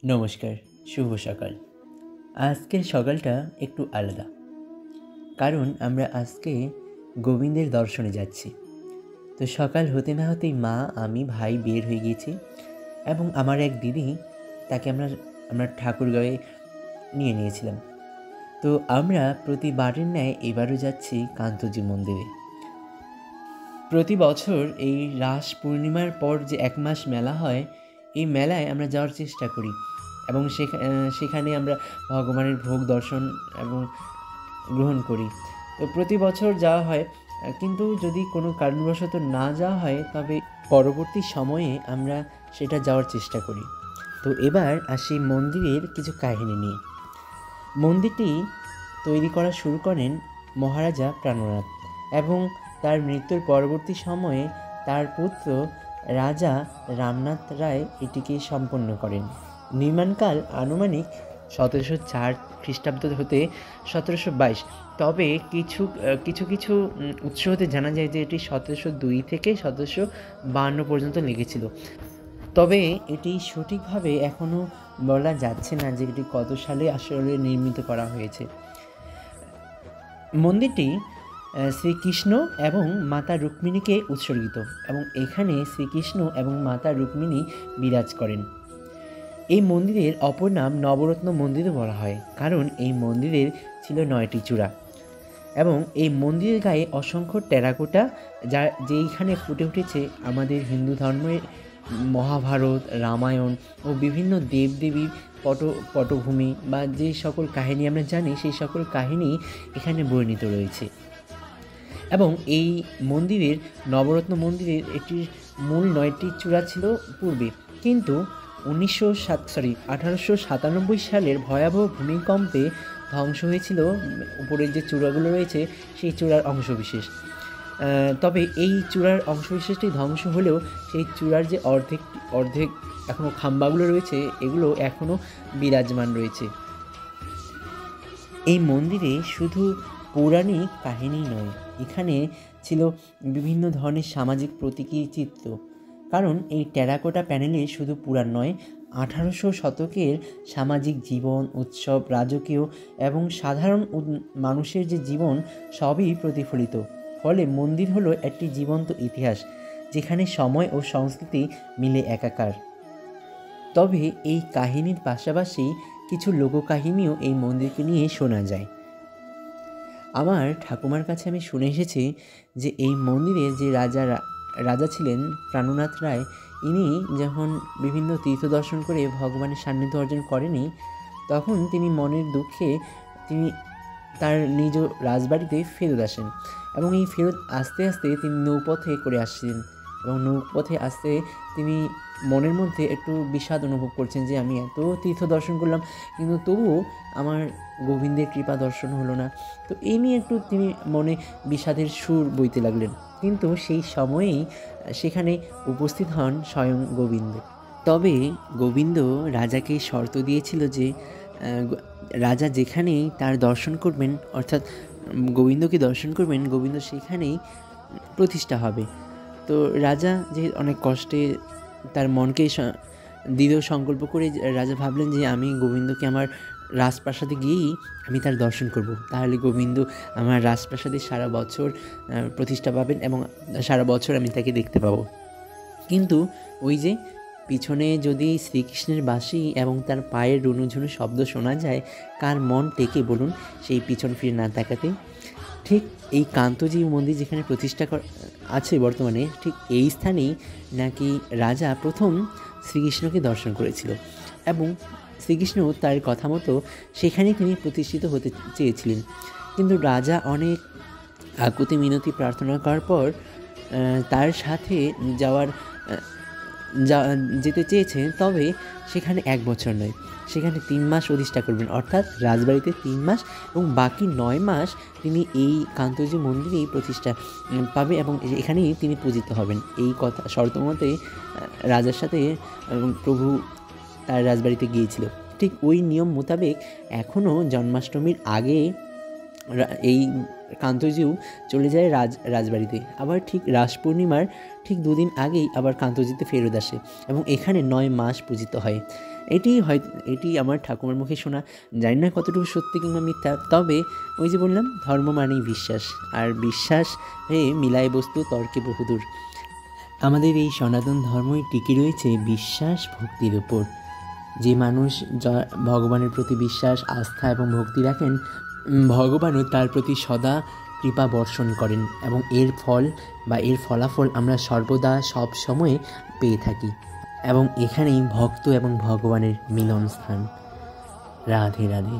নমস্কার, শুভ সকাল। আজকের সকালটা একটু আলাদা। কারণ আমরা আজকে গোবিন্দের দর্শনে যাচ্ছি। তো সকাল হতে না হতেই মা, আমি, ভাই বের হয়ে গিয়েছি এবং আমার এক দিদি, তাকে আমরা ঠাকুরগাঁওয়ে নিয়ে নিয়েছিলাম। তো আমরা প্রতিবারের ন্যায় এবারও যাচ্ছি কান্তজি মন্দিরে। প্রতি বছর এই রাস পূর্ণিমার পর যে ১ মাস মেলা হয়, এই মেলায় আমরা যাওয়ার চেষ্টা করি এবং সেখানে আমরা ভগবানের ভোগ দর্শন এবং গ্রহণ করি। তো প্রতি বছর যাওয়া হয়, কিন্তু যদি কোনো কারণবশত না যাওয়া হয় তবে পরবর্তী সময়ে আমরা সেটা যাওয়ার চেষ্টা করি। তো এবার আসি মন্দিরের কিছু কাহিনী নিয়ে। মন্দিরটি তৈরি করা শুরু করেন মহারাজা প্রাণনাথ এবং তার মৃত্যুর পরবর্তী সময়ে তার পুত্র রাজা রামনাথ রায় এটিকে সম্পন্ন করেন। নির্মাণকাল আনুমানিক ১৭০৪ খ্রিস্টাব্দ হতে ১৭২২। তবে কিছু উৎস হতে জানা যায় যে এটি ১৭০২ থেকে ১৭৫২ পর্যন্ত লেগেছিল। তবে এটি সঠিকভাবে এখনও বলা যাচ্ছে না যে এটি কত সালে আসলে নির্মিত করা হয়েছে। মন্দিরটি শ্রীকৃষ্ণ এবং মাতা রুক্মিণীকে উৎসর্গিত এবং এখানে শ্রীকৃষ্ণ এবং মাতা রুক্মিণী বিরাজ করেন। এই মন্দিরের অপর নাম নবরত্ন মন্দিরও বলা হয়, কারণ এই মন্দিরের ছিল ৯টি চূড়া এবং এই মন্দিরের গায়ে অসংখ্য টেরাকোটা, যেইখানে ফুটে উঠেছে আমাদের হিন্দু ধর্মের মহাভারত, রামায়ণ ও বিভিন্ন দেবদেবীর পটভূমি বা যে সকল কাহিনী আমরা জানি, সেই সকল কাহিনী এখানে বর্ণিত রয়েছে। এবং এই মন্দিরের নবরত্ন মন্দিরের এটির মূল ৯টি চূড়া ছিল পূর্বে, কিন্তু ১৮৯৭ সালের ভয়াবহ ভূমিকম্পে ধ্বংস হয়েছিল উপরের যে চূড়াগুলো রয়েছে সেই চূড়ার অংশবিশেষ। তবে এই চূড়ার অংশবিশেষটি ধ্বংস হলেও সেই চূড়ার যে অর্ধেক এখনও খাম্বাগুলো রয়েছে, এগুলো এখনও বিরাজমান রয়েছে। এই মন্দিরে শুধু পৌরাণিক কাহিনী নয়, এখানে ছিল বিভিন্ন ধরনের সামাজিক প্রতীকী চিত্র। কারণ এই টেরাকোটা প্যানেলে শুধু পুরাণ নয়, ১৮০০ শতকের সামাজিক জীবন, উৎসব, রাজকীয় এবং সাধারণ মানুষের যে জীবন, সবই প্রতিফলিত। ফলে মন্দির হলো একটি জীবন্ত ইতিহাস, যেখানে সময় ও সংস্কৃতি মিলে একাকার। তবে এই কাহিনীর পাশাপাশি কিছু লোককাহিনীও এই মন্দিরকে নিয়ে শোনা যায়। আমার ঠাকুমার কাছে আমি শুনে এসেছি যে এই মন্দিরে যে রাজা ছিলেন প্রাণনাথ রায়, ইনি যখন বিভিন্ন তীর্থ দর্শন করে ভগবানের সান্নিধ্য অর্জন করেনি, তখন তিনি মনের দুঃখে তিনি তার নিজ রাজবাড়িতে ফেরত আসেন এবং এই ফেরত আসতে আসতে তিনি নৌপথে করে আসছেন এবং নৌপথে আসতে তিনি মনের মধ্যে একটু বিষাদ অনুভব করছেন যে আমি এত তীর্থ দর্শন করলাম, কিন্তু তবুও আমার গোবিন্দের কৃপা দর্শন হলো না। তো এই নিয়ে একটু তিনি মনে বিষাদের সুর বইতে লাগলেন, কিন্তু সেই সময়েই সেখানে উপস্থিত হন স্বয়ং গোবিন্দ। তবে গোবিন্দ রাজাকে শর্ত দিয়েছিল যে রাজা যেখানেই তার দর্শন করবেন, অর্থাৎ গোবিন্দকে দর্শন করবেন, গোবিন্দ সেখানেই প্রতিষ্ঠা হবে। তো রাজা যে অনেক কষ্টে তার মনকে দৃঢ় সংকল্প করে রাজা ভাবলেন যে আমি গোবিন্দকে আমার রাজপ্রাসাদে গিয়েই আমি তার দর্শন করব, তাহলে গোবিন্দ আমার রাজপ্রাসাদে সারা বছর প্রতিষ্ঠা পাবেন এবং সারা বছর আমি তাকে দেখতে পাবো। কিন্তু ওই যে পিছনে যদি শ্রীকৃষ্ণের বাঁশি এবং তার পায়ের রুনুঝুনু শব্দ শোনা যায়, কার মন টেকে বলুন সেই পিছন ফিরে না তাকাতে? ঠিক এই কান্তজি মন্দির যেখানে প্রতিষ্ঠা আছে বর্তমানে, ঠিক এই স্থানেই নাকি রাজা প্রথম শ্রীকৃষ্ণকে দর্শন করেছিল এবং শ্রীকৃষ্ণ তার কথা মতো সেখানেই তিনি প্রতিষ্ঠিত হতে চেয়েছিলেন। কিন্তু রাজা অনেক আকুতি মিনতি প্রার্থনা করার পর তার সাথে যেতে চেয়েছেন, তবে সেখানে ১ বছর নয়, সেখানে ৩ মাস অধিষ্ঠা করবেন, অর্থাৎ রাজবাড়িতে ৩ মাস এবং বাকি ৯ মাস তিনি এই কান্তজি মন্দিরেই প্রতিষ্ঠা পাবে এবং এখানেই তিনি পূজিত হবেন। এই কথা শর্ত মতে রাজার সাথে প্রভু তার রাজবাড়িতে গিয়েছিল। ঠিক ওই নিয়ম মোতাবেক এখনও জন্মাষ্টমীর আগে এই কান্তজিও চলে যায় রাজবাড়িতে, আবার ঠিক রাস পূর্ণিমার ঠিক ২ দিন আগেই আবার কান্তজিতে ফেরত আসে এবং এখানে ৯ মাস পূজিত হয়। এটি আমার ঠাকুমার মুখে শোনা, জানি না কতটুকু সত্যি কিংবা মিথ্যা। তবে ওই যে বললাম, ধর্ম মানেই বিশ্বাস, আর বিশ্বাস মিলায় বস্তু তর্কে বহুদূর। আমাদের এই সনাতন ধর্মই টিকে রয়েছে বিশ্বাস ভক্তির উপর। যে মানুষ ভগবানের প্রতি বিশ্বাস, আস্থা এবং ভক্তি রাখেন, ভগবানও তার প্রতি সদা কৃপা বর্ষণ করেন, এবং এর ফলাফল আমরা সর্বদা সব সময়ে পেয়ে থাকি। এবং এখানেই ভক্ত এবং ভগবানের মিলন স্থান। রাধে রাধে।